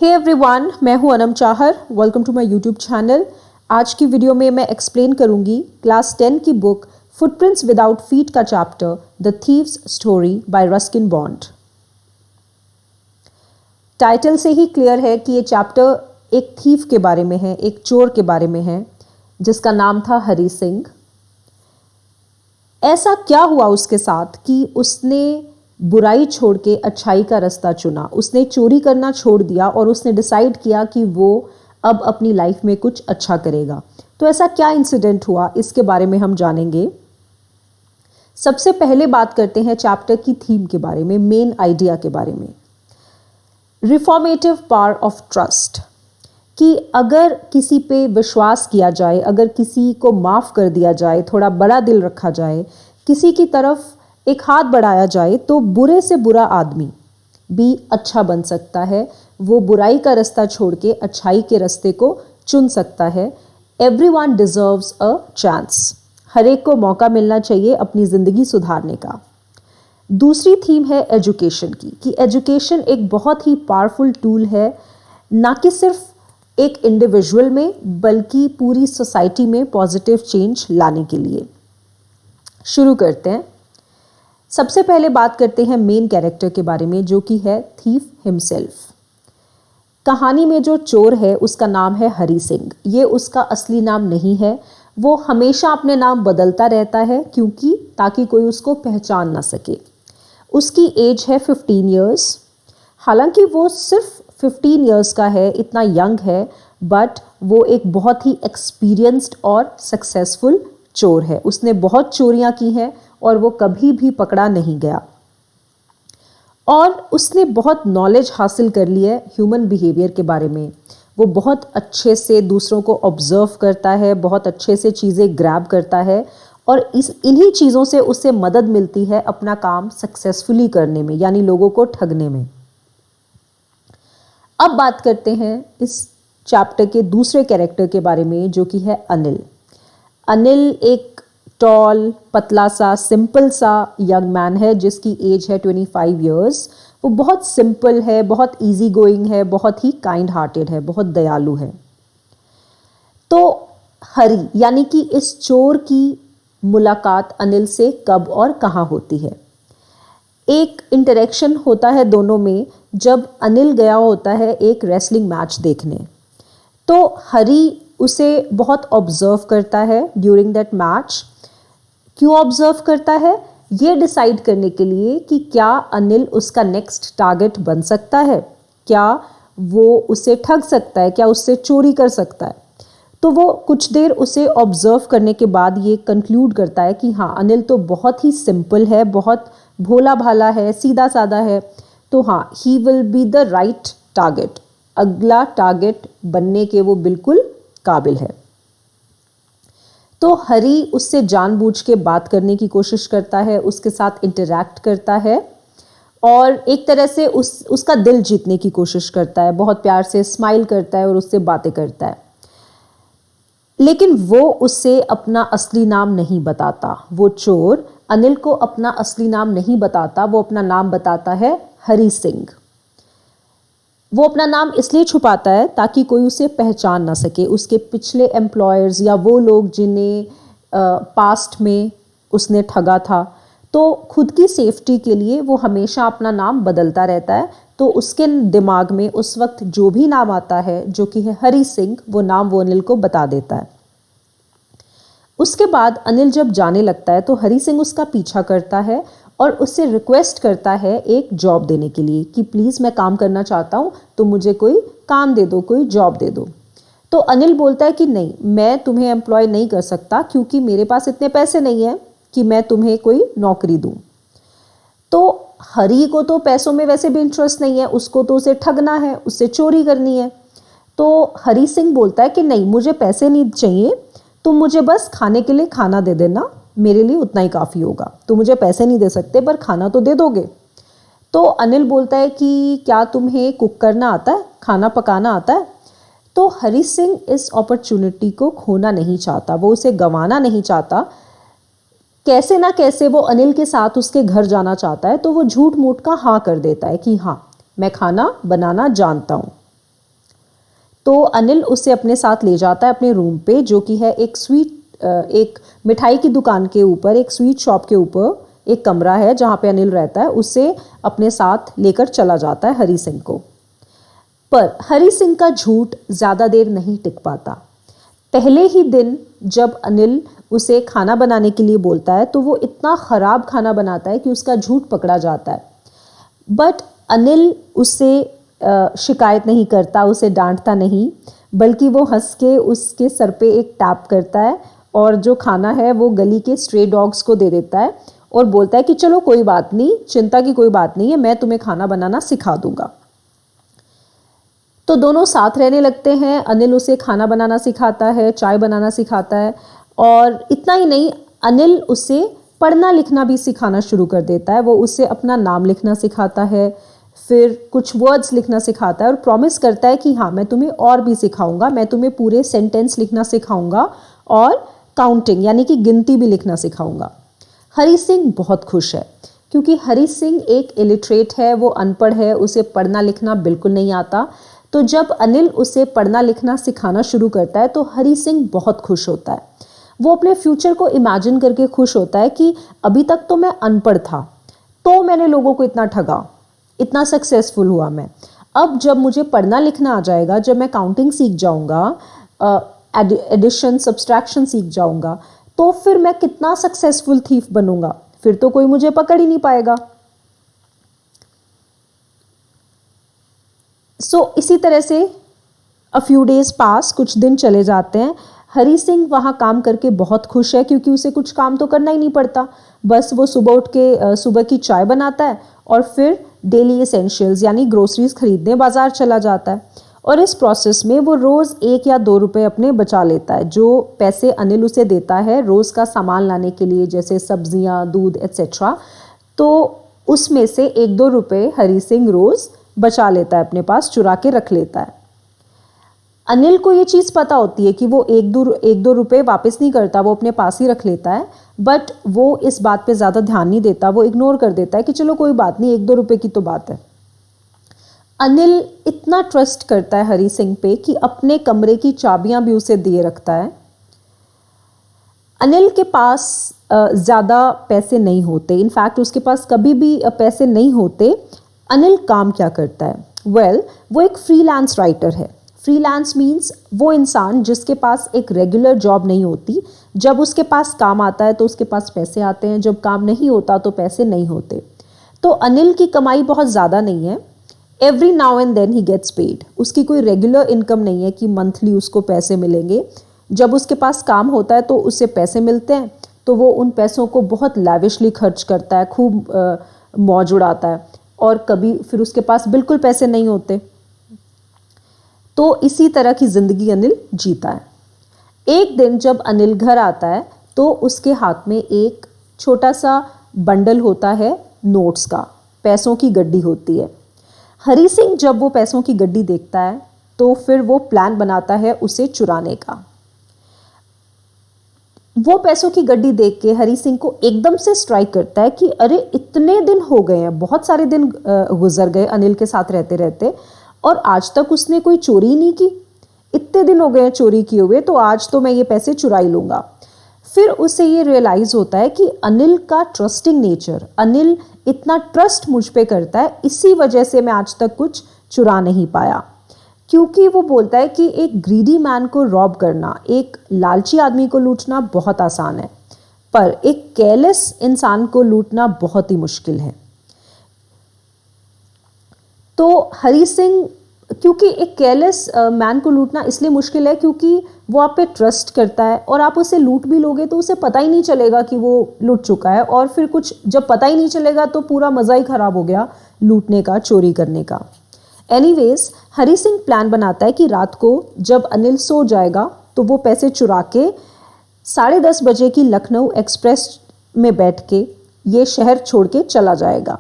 हे everyone, मैं हूं Anam Chahar. Welcome to my YouTube channel. आज की वीडियो में मैं एक्सप्लेन करूंगी क्लास 10 की बुक फुटप्रिंट्स विदाउट फीट का chapter the thieves story by Ruskin bond. Title से ही क्लियर है कि ये चैप्टर एक थीव के बारे में है, एक चोर के बारे में है जिसका नाम था हरी सिंह। ऐसा क्या हुआ उसके साथ कि उसने बुराई छोड़ के अच्छाई का रास्ता चुना। उसने चोरी करना छोड़ दिया और उसने डिसाइड किया कि वो अब अपनी लाइफ में कुछ अच्छा करेगा। तो ऐसा क्या इंसिडेंट हुआ, इसके बारे में हम जानेंगे। सबसे पहले बात करते हैं चैप्टर की थीम के बारे में, मेन आइडिया के बारे में। रिफॉर्मेटिव पावर ऑफ ट्रस्ट, कि अगर किसी पे विश्वास किया जाए, अगर किसी को माफ़ कर दिया जाए, थोड़ा बड़ा दिल रखा जाए, किसी की तरफ एक हाथ बढ़ाया जाए, तो बुरे से बुरा आदमी भी अच्छा बन सकता है। वो बुराई का रास्ता छोड़ के अच्छाई के रास्ते को चुन सकता है। Everyone deserves a chance. हर एक को मौका मिलना चाहिए अपनी ज़िंदगी सुधारने का। दूसरी थीम है एजुकेशन की, कि एजुकेशन एक बहुत ही पावरफुल टूल है, ना कि सिर्फ एक इंडिविजुअल में बल्कि पूरी सोसाइटी में पॉजिटिव चेंज लाने के लिए। शुरू करते हैं। सबसे पहले बात करते हैं मेन कैरेक्टर के बारे में, जो कि है थीफ हिमसेल्फ। कहानी में जो चोर है उसका नाम है हरी सिंह। ये उसका असली नाम नहीं है। वो हमेशा अपने नाम बदलता रहता है क्योंकि ताकि कोई उसको पहचान ना सके। उसकी एज है 15 ईयर्स। हालांकि वो सिर्फ 15 ईयर्स का है, इतना यंग है, बट वो एक बहुत ही एक्सपीरियंस्ड और सक्सेसफुल चोर है। उसने बहुत चोरियां की हैं और वो कभी भी पकड़ा नहीं गया। और उसने बहुत नॉलेज हासिल कर ली है ह्यूमन बिहेवियर के बारे में। वो बहुत अच्छे से दूसरों को ऑब्जर्व करता है, बहुत अच्छे से चीज़ें ग्रैब करता है और इन्हीं चीज़ों से उसे मदद मिलती है अपना काम सक्सेसफुली करने में, यानी लोगों को ठगने में। अब बात करते हैं इस चैप्टर के दूसरे कैरेक्टर के बारे में, जो कि है अनिल। अनिल एक टॉल, पतला सा, सिंपल सा यंग मैन है जिसकी एज है 25 ईयर्स। वो बहुत सिंपल है, बहुत इजी गोइंग है, बहुत ही काइंड हार्टेड है, बहुत दयालु है। तो हरी यानी कि इस चोर की मुलाकात अनिल से कब और कहाँ होती है। एक इंटरेक्शन होता है दोनों में, जब अनिल गया होता है एक रेसलिंग मैच देखने। तो हरी उसे बहुत ऑब्जर्व करता है ड्यूरिंग दैट मैच। क्यों ऑब्जर्व करता है? ये डिसाइड करने के लिए कि क्या अनिल उसका नेक्स्ट टारगेट बन सकता है, क्या वो उसे ठग सकता है, क्या उससे चोरी कर सकता है। तो वो कुछ देर उसे ऑब्जर्व करने के बाद ये कंक्लूड करता है कि हाँ, अनिल तो बहुत ही सिंपल है, बहुत भोला भाला है, सीधा साधा है। तो हाँ, he will be the right target. अगला टारगेट बनने के वो बिल्कुल काबिल है। तो हरी उससे जानबूझ के बात करने की कोशिश करता है, उसके साथ इंटरैक्ट करता है और एक तरह से उसका दिल जीतने की कोशिश करता है। बहुत प्यार से स्माइल करता है और उससे बातें करता है। लेकिन वो उससे अपना असली नाम नहीं बताता। वो चोर अनिल को अपना असली नाम नहीं बताता। वो अपना नाम बताता है हरी सिंह। वो अपना नाम इसलिए छुपाता है ताकि कोई उसे पहचान ना सके। उसके पिछले एम्प्लॉयर्स या वो लोग जिन्हें पास्ट में उसने ठगा था, तो खुद की सेफ्टी के लिए वो हमेशा अपना नाम बदलता रहता है। तो उसके दिमाग में उस वक्त जो भी नाम आता है, जो कि है हरी सिंह, वो नाम वो अनिल को बता देता है। उसके बाद अनिल जब जाने लगता है तो हरी सिंह उसका पीछा करता है और उससे रिक्वेस्ट करता है एक जॉब देने के लिए कि प्लीज़ मैं काम करना चाहता हूँ, तो मुझे कोई काम दे दो, कोई जॉब दे दो। तो अनिल बोलता है कि नहीं, मैं तुम्हें एम्प्लॉय नहीं कर सकता क्योंकि मेरे पास इतने पैसे नहीं हैं कि मैं तुम्हें कोई नौकरी दूँ। तो हरी को तो पैसों में वैसे भी इंटरेस्ट नहीं है, उसको तो उसे ठगना है, उससे चोरी करनी है। तो हरी सिंह बोलता है कि नहीं, मुझे पैसे नहीं चाहिए, तुम मुझे बस खाने के लिए खाना दे देना, मेरे लिए उतना ही काफ़ी होगा। तो मुझे पैसे नहीं दे सकते पर खाना तो दे दोगे। तो अनिल बोलता है कि क्या तुम्हें कुक करना आता है, खाना पकाना आता है? तो हरी सिंह इस अपॉर्चुनिटी को खोना नहीं चाहता, वो उसे गंवाना नहीं चाहता। कैसे ना कैसे वो अनिल के साथ उसके घर जाना चाहता है। तो वो झूठ मूठ का हाँ कर देता है कि हाँ, मैं खाना बनाना जानता हूँ। तो अनिल उसे अपने साथ ले जाता है अपने रूम पे, जो कि है एक मिठाई की दुकान के ऊपर, एक स्वीट शॉप के ऊपर एक कमरा है जहाँ पे अनिल रहता है। उसे अपने साथ लेकर चला जाता है हरी सिंह को। पर हरी सिंह का झूठ ज़्यादा देर नहीं टिक पाता। पहले ही दिन जब अनिल उसे खाना बनाने के लिए बोलता है तो वो इतना ख़राब खाना बनाता है कि उसका झूठ पकड़ा जाता है। बट अनिल उससे शिकायत नहीं करता, उसे डांटता नहीं, बल्कि वो हंस के उसके सर पे एक टैप करता है और जो खाना है वो गली के स्ट्रे डॉग्स को दे देता है और बोलता है कि चलो कोई बात नहीं, चिंता की कोई बात नहीं है, मैं तुम्हें खाना बनाना सिखा दूंगा। तो दोनों साथ रहने लगते हैं। अनिल उसे खाना बनाना सिखाता है, चाय बनाना सिखाता है, और इतना ही नहीं, अनिल उसे पढ़ना लिखना भी सिखाना शुरू कर देता है। वो उसे अपना नाम लिखना सिखाता है, फिर कुछ वर्ड्स लिखना सिखाता है और प्रॉमिस करता है कि हाँ, मैं तुम्हें और भी सिखाऊंगा, मैं तुम्हें पूरे सेंटेंस लिखना सिखाऊंगा और काउंटिंग यानी कि गिनती भी लिखना सिखाऊंगा। हरी सिंह बहुत खुश है क्योंकि हरी सिंह एक इलिटरेट है, वो अनपढ़ है, उसे पढ़ना लिखना बिल्कुल नहीं आता। तो जब अनिल उसे पढ़ना लिखना सिखाना शुरू करता है तो हरी सिंह बहुत खुश होता है। वो अपने फ्यूचर को इमेजिन करके खुश होता है कि अभी तक तो मैं अनपढ़ था, तो मैंने लोगों को इतना ठगा, इतना सक्सेसफुल हुआ मैं। अब जब मुझे पढ़ना लिखना आ जाएगा, जब मैं काउंटिंग सीख जाऊंगा, एडिशन सब्सट्रैक्शन सीख जाऊंगा, तो फिर मैं कितना सक्सेसफुल थीफ बनूंगा, फिर तो कोई मुझे पकड़ ही नहीं पाएगा। इसी तरह से अ फ्यू डेज पास, कुछ दिन चले जाते हैं। हरी सिंह वहाँ काम करके बहुत खुश है क्योंकि उसे कुछ काम तो करना ही नहीं पड़ता। बस वो सुबह उठ के सुबह की चाय बनाता है और फिर डेली एसेंशियल्स यानी ग्रोसरीज खरीदने बाजार चला जाता है। और इस प्रोसेस में वो रोज़ 1 या 2 रुपए अपने बचा लेता है, जो पैसे अनिल उसे देता है रोज़ का सामान लाने के लिए, जैसे सब्जियां, दूध एट्सेट्रा। तो उसमें से 1-2 रुपए हरी सिंह रोज़ बचा लेता है, अपने पास चुरा के रख लेता है। अनिल को ये चीज़ पता होती है कि वो 1-2 रुपए वापस नहीं करता, वो अपने पास ही रख लेता है। बट वो इस बात पे ज़्यादा ध्यान नहीं देता, वो इग्नोर कर देता है कि चलो कोई बात नहीं, 1-2 रुपए की तो बात है। अनिल इतना ट्रस्ट करता है हरी सिंह पे कि अपने कमरे की चाबियां भी उसे दिए रखता है। अनिल के पास ज़्यादा पैसे नहीं होते, इनफैक्ट उसके पास कभी भी पैसे नहीं होते। अनिल काम क्या करता है? वो एक फ्रीलांस राइटर है। फ्रीलांस मीन्स वो इंसान जिसके पास एक रेगुलर जॉब नहीं होती। जब उसके पास काम आता है तो उसके पास पैसे आते हैं, जब काम नहीं होता तो पैसे नहीं होते। तो अनिल की कमाई बहुत ज़्यादा नहीं है। Every now and then he gets paid. उसकी कोई रेगुलर इनकम नहीं है कि मंथली उसको पैसे मिलेंगे। जब उसके पास काम होता है तो उससे पैसे मिलते हैं, तो वो उन पैसों को बहुत लैविशली खर्च करता है, खूब मौज उड़ाता है। और कभी फिर उसके पास बिल्कुल पैसे नहीं होते। तो इसी तरह की ज़िंदगी अनिल जीता है। एक दिन जब अनिल घर आता है तो उसके हाथ में एक छोटा सा बंडल होता है नोट्स का, पैसों की गड्डी होती है। हरी सिंह जब वो पैसों की गड्डी देखता है तो फिर वो प्लान बनाता है उसे चुराने का। वो पैसों की गड्डी देख के हरी सिंह को एकदम से स्ट्राइक करता है कि अरे इतने दिन हो गए हैं, बहुत सारे दिन गुजर गए अनिल के साथ रहते रहते, और आज तक उसने कोई चोरी ही नहीं की। इतने दिन हो गए हैं चोरी किए हुए, तो आज तो मैं ये पैसे चुरा ही लूँगा। फिर उसे ये रियलाइज़ होता है कि अनिल का ट्रस्टिंग नेचर, अनिल इतना ट्रस्ट मुझ पे करता है, इसी वजह से मैं आज तक कुछ चुरा नहीं पाया। क्योंकि वो बोलता है कि एक ग्रीडी मैन को रॉब करना, एक लालची आदमी को लूटना बहुत आसान है, पर एक केयरलेस इंसान को लूटना बहुत ही मुश्किल है। तो हरी सिंह, क्योंकि एक केयरलेस मैन को लूटना इसलिए मुश्किल है क्योंकि वो आप पे ट्रस्ट करता है, और आप उसे लूट भी लोगे तो उसे पता ही नहीं चलेगा कि वो लूट चुका है, और फिर कुछ जब पता ही नहीं चलेगा तो पूरा मज़ा ही ख़राब हो गया लूटने का, चोरी करने का। एनीवेज, हरी सिंह प्लान बनाता है कि रात को जब अनिल सो जाएगा तो वो पैसे चुरा के 10:30 बजे की लखनऊ एक्सप्रेस में बैठ के ये शहर छोड़ के चला जाएगा।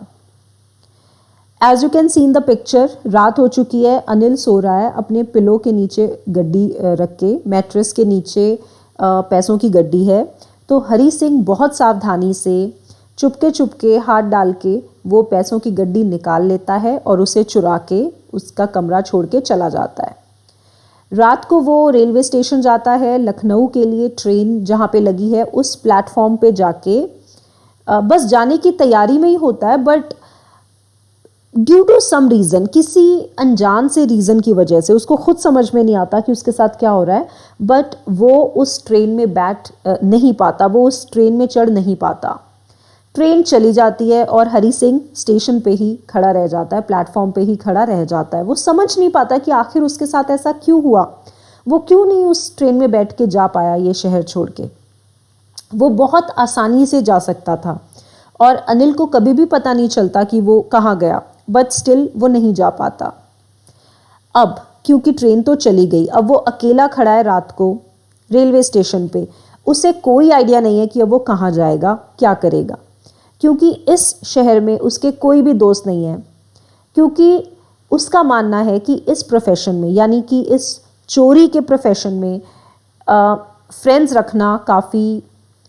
As you can see in the picture, रात हो चुकी है, अनिल सो रहा है अपने पिलो के नीचे, गड्डी रख के मैट्रेस के नीचे पैसों की गड्डी है। तो हरी सिंह बहुत सावधानी से चुपके हाथ डाल के वो पैसों की गड्डी निकाल लेता है और उसे चुरा के उसका कमरा छोड़ के चला जाता है। रात को वो रेलवे स्टेशन जाता है लखनऊ के लिए, ट्रेन जहाँ पे लगी है उस प्लेटफॉर्म पे जाके बस जाने की तैयारी में ही होता है, but due to some reason, किसी अनजान से रीज़न की वजह से, उसको खुद समझ में नहीं आता कि उसके साथ क्या हो रहा है, बट वो उस ट्रेन में बैठ नहीं पाता, वो उस ट्रेन में चढ़ नहीं पाता। ट्रेन चली जाती है और हरी सिंह स्टेशन पे ही खड़ा रह जाता है, प्लेटफॉर्म पे ही खड़ा रह जाता है। वो समझ नहीं पाता कि आखिर उसके साथ ऐसा क्यों हुआ, वो क्यों नहीं उस ट्रेन में बैठ के जा पाया ये शहर छोड़ के। वो बहुत आसानी से जा सकता था और अनिल को कभी भी पता नहीं चलता कि वो कहाँ गया, बट स्टिल वो नहीं जा पाता। अब क्योंकि ट्रेन तो चली गई, अब वो अकेला खड़ा है रात को रेलवे स्टेशन पे। उसे कोई आइडिया नहीं है कि अब वो कहाँ जाएगा, क्या करेगा, क्योंकि इस शहर में उसके कोई भी दोस्त नहीं है। क्योंकि उसका मानना है कि इस प्रोफेशन में, यानी कि इस चोरी के प्रोफेशन में फ्रेंड्स रखना काफ़ी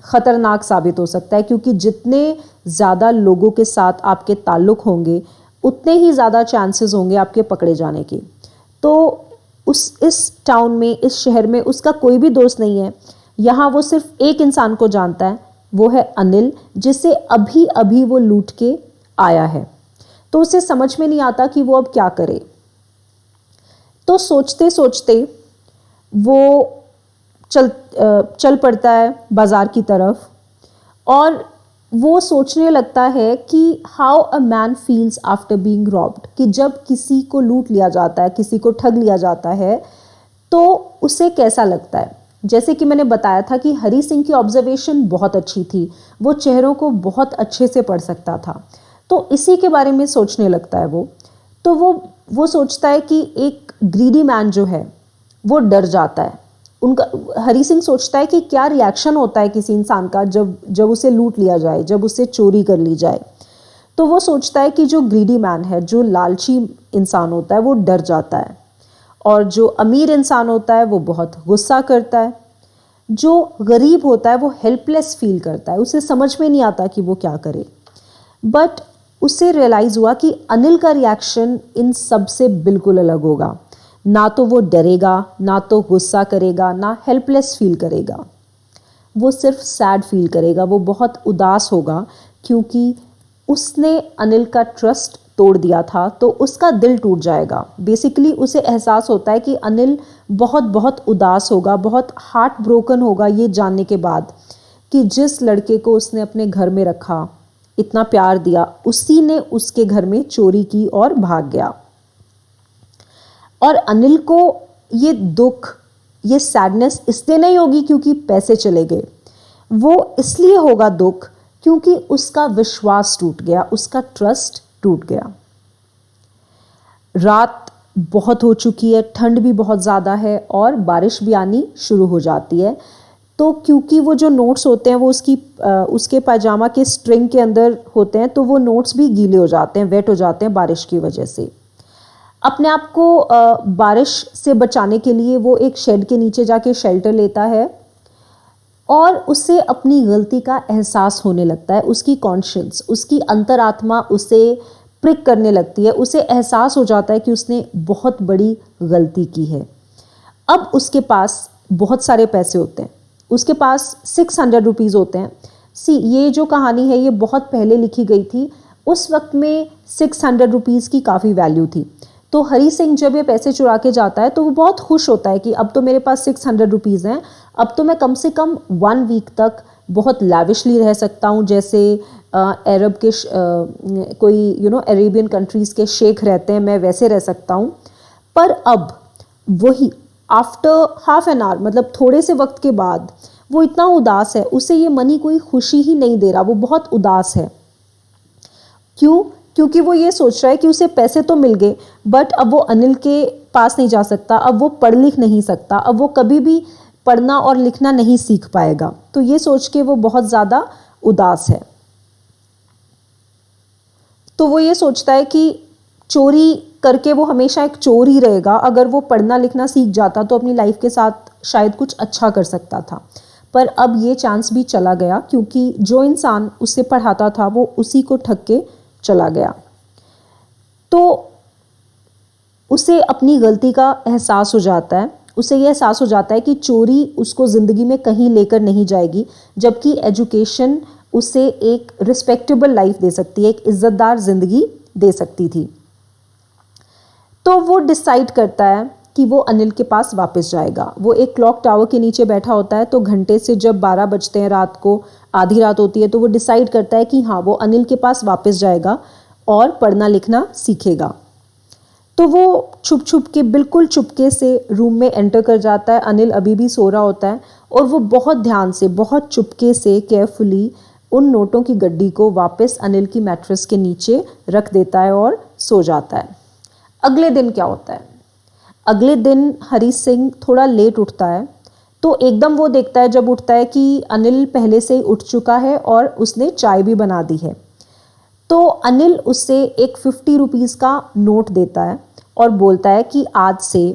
ख़तरनाक साबित हो सकता है, क्योंकि जितने ज़्यादा लोगों के साथ आपके ताल्लुक़ होंगे उतने ही ज़्यादा चांसेस होंगे आपके पकड़े जाने के। तो इस टाउन में, इस शहर में उसका कोई भी दोस्त नहीं है। यहाँ वो सिर्फ एक इंसान को जानता है, वो है अनिल, जिसे अभी अभी वो लूट के आया है। तो उसे समझ में नहीं आता कि वो अब क्या करे। तो सोचते सोचते वो चल पड़ता है बाज़ार की तरफ और वो सोचने लगता है कि how a man feels after being robbed, कि जब किसी को लूट लिया जाता है, किसी को ठग लिया जाता है तो उसे कैसा लगता है। जैसे कि मैंने बताया था कि हरी सिंह की ऑब्जर्वेशन बहुत अच्छी थी, वो चेहरों को बहुत अच्छे से पढ़ सकता था। तो इसी के बारे में सोचने लगता है वो। तो वो सोचता है कि एक ग्रीडी मैन जो है वो डर जाता है। हरी सिंह सोचता है कि क्या रिएक्शन होता है किसी इंसान का जब उसे लूट लिया जाए, जब उसे चोरी कर ली जाए। तो वो सोचता है कि जो ग्रीडी मैन है, जो लालची इंसान होता है, वो डर जाता है, और जो अमीर इंसान होता है वो बहुत गुस्सा करता है। जो गरीब होता है वो हेल्पलेस फील करता है, उसे समझ में नहीं आता कि वो क्या करे। बट उसे रियलाइज़ हुआ कि अनिल का रिएक्शन इन सब से बिल्कुल अलग होगा। ना तो वो डरेगा, ना तो गुस्सा करेगा, ना हेल्पलेस फील करेगा, वो सिर्फ सैड फील करेगा। वो बहुत उदास होगा क्योंकि उसने अनिल का ट्रस्ट तोड़ दिया था, तो उसका दिल टूट जाएगा। बेसिकली उसे एहसास होता है कि अनिल बहुत बहुत उदास होगा, बहुत हार्ट ब्रोकन होगा ये जानने के बाद कि जिस लड़के को उसने अपने घर में रखा, इतना प्यार दिया, उसी ने उसके घर में चोरी की और भाग गया। और अनिल को ये दुख, ये सैडनेस इसलिए नहीं होगी क्योंकि पैसे चले गए, वो इसलिए होगा दुख क्योंकि उसका विश्वास टूट गया, उसका ट्रस्ट टूट गया। रात बहुत हो चुकी है, ठंड भी बहुत ज़्यादा है और बारिश भी आनी शुरू हो जाती है। तो क्योंकि वो जो नोट्स होते हैं वो उसके पायजामा के स्ट्रिंग के अंदर होते हैं, तो वो नोट्स भी गीले हो जाते हैं, वेट हो जाते हैं बारिश की वजह से। अपने आप को बारिश से बचाने के लिए वो एक शेड के नीचे जाके शेल्टर लेता है और उसे अपनी गलती का एहसास होने लगता है। उसकी कॉन्शियंस, उसकी अंतरात्मा उसे प्रिक करने लगती है। उसे एहसास हो जाता है कि उसने बहुत बड़ी गलती की है। अब उसके पास बहुत सारे पैसे होते हैं, उसके पास 600 रुपीज़ होते हैं। ये जो कहानी है ये बहुत पहले लिखी गई थी, उस वक्त में 600 रुपीज़ की काफ़ी वैल्यू थी। तो हरी सिंह जब ये पैसे चुरा के जाता है तो वो बहुत खुश होता है कि अब तो मेरे पास 600 रुपीज़ हैं, अब तो मैं कम से कम 1 वीक तक बहुत लैविशली रह सकता हूँ, जैसे अरब के कोई अरेबियन कंट्रीज़ के शेख रहते हैं, मैं वैसे रह सकता हूँ। पर अब वही आफ्टर हाफ एन आवर, मतलब थोड़े से वक्त के बाद, वो इतना उदास है, उसे ये मनी कोई खुशी ही नहीं दे रहा, वो बहुत उदास है। क्यों? क्योंकि वो ये सोच रहा है कि उसे पैसे तो मिल गए, बट अब वो अनिल के पास नहीं जा सकता, अब वो पढ़ लिख नहीं सकता, अब वो कभी भी पढ़ना और लिखना नहीं सीख पाएगा। तो ये सोच के वो बहुत ज़्यादा उदास है। तो वो ये सोचता है कि चोरी करके वो हमेशा एक चोर ही रहेगा। अगर वो पढ़ना लिखना सीख जाता तो अपनी लाइफ के साथ शायद कुछ अच्छा कर सकता था, पर अब ये चांस भी चला गया क्योंकि जो इंसान उसे पढ़ाता था वो उसी को ठग के चला गया। तो उसे अपनी गलती का एहसास हो जाता है उसे ये एहसास हो जाता है कि चोरी उसको ज़िंदगी में कहीं लेकर नहीं जाएगी, जबकि एजुकेशन उसे एक रिस्पेक्टेबल लाइफ दे सकती है, एक इज़्ज़तदार ज़िंदगी दे सकती थी। तो वो डिसाइड करता है कि वो अनिल के पास वापस जाएगा। वो एक क्लॉक टावर के नीचे बैठा होता है, तो घंटे से जब 12 बजते हैं रात को, आधी रात होती है, तो वो डिसाइड करता है कि हाँ, वो अनिल के पास वापस जाएगा और पढ़ना लिखना सीखेगा। तो वो छुप छुप के, बिल्कुल चुपके से रूम में एंटर कर जाता है। अनिल अभी भी सो रहा होता है और वो बहुत ध्यान से, बहुत चुपके से, केयरफुली उन नोटों की गड्डी को वापस अनिल की मैट्रेस के नीचे रख देता है और सो जाता है। अगले दिन क्या होता है? अगले दिन हरी सिंह थोड़ा लेट उठता है, तो एकदम वो देखता है जब उठता है कि अनिल पहले से ही उठ चुका है और उसने चाय भी बना दी है। तो अनिल उससे एक 50 रुपीज़ का नोट देता है और बोलता है कि आज से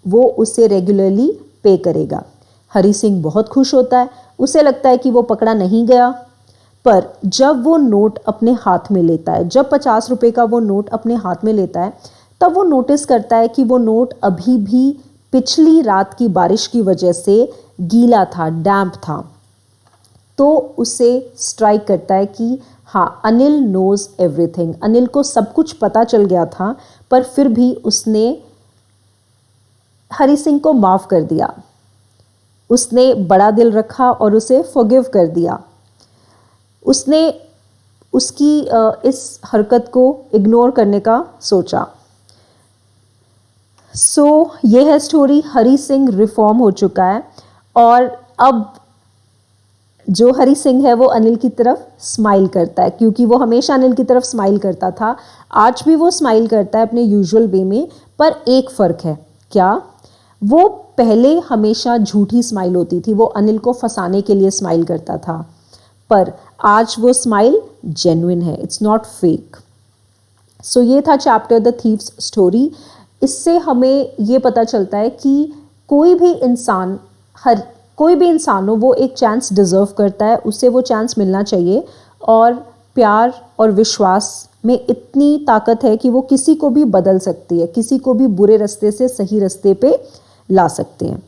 वो उससे रेगुलरली पे करेगा। हरी सिंह बहुत खुश होता है, उसे लगता है कि वो पकड़ा नहीं गया। पर जब वो नोट अपने हाथ में लेता है, जब 50 रुपये का वो नोट अपने हाथ में लेता है, तब वो नोटिस करता है कि वो नोट अभी भी पिछली रात की बारिश की वजह से गीला था, डैम्प था। तो उसे स्ट्राइक करता है कि हाँ, अनिल नोज एवरीथिंग। अनिल को सब कुछ पता चल गया था, पर फिर भी उसने हरी सिंह को माफ़ कर दिया। उसने बड़ा दिल रखा और उसे फॉरगिव कर दिया। उसने उसकी इस हरकत को इग्नोर करने का सोचा। ये है स्टोरी। हरी सिंह रिफॉर्म हो चुका है और अब जो हरी सिंह है वो अनिल की तरफ स्माइल करता है, क्योंकि वो हमेशा अनिल की तरफ स्माइल करता था। आज भी वो स्माइल करता है अपने यूजुअल वे में, पर एक फ़र्क है। क्या? वो पहले हमेशा झूठी स्माइल होती थी, वो अनिल को फंसाने के लिए स्माइल करता था, पर आज वो स्माइल जेन्युइन है, इट्स नॉट फेक। ये था चैप्टर द थीव्स स्टोरी। इससे हमें ये पता चलता है कि कोई भी इंसान हो, वो एक चांस डिज़र्व करता है, उसे वो चांस मिलना चाहिए। और प्यार और विश्वास में इतनी ताकत है कि वो किसी को भी बदल सकती है, किसी को भी बुरे रास्ते से सही रास्ते पे ला सकते हैं।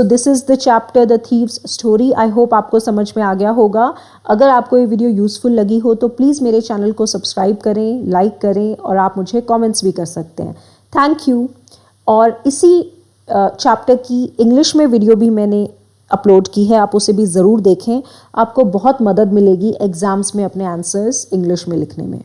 This is the chapter the thieves story. I hope आपको समझ में आ गया होगा। अगर आपको ये वीडियो यूज़फुल लगी हो तो प्लीज़ मेरे चैनल को सब्सक्राइब करें, लाइक करें और आप मुझे कमेंट्स भी कर सकते हैं। Thank you. और इसी चैप्टर की इंग्लिश में वीडियो भी मैंने अपलोड की है, आप उसे भी ज़रूर देखें। आपको बहुत मदद मिलेगी एग्ज़ाम्स में अपने आंसर्स इंग्लिश में लिखने में।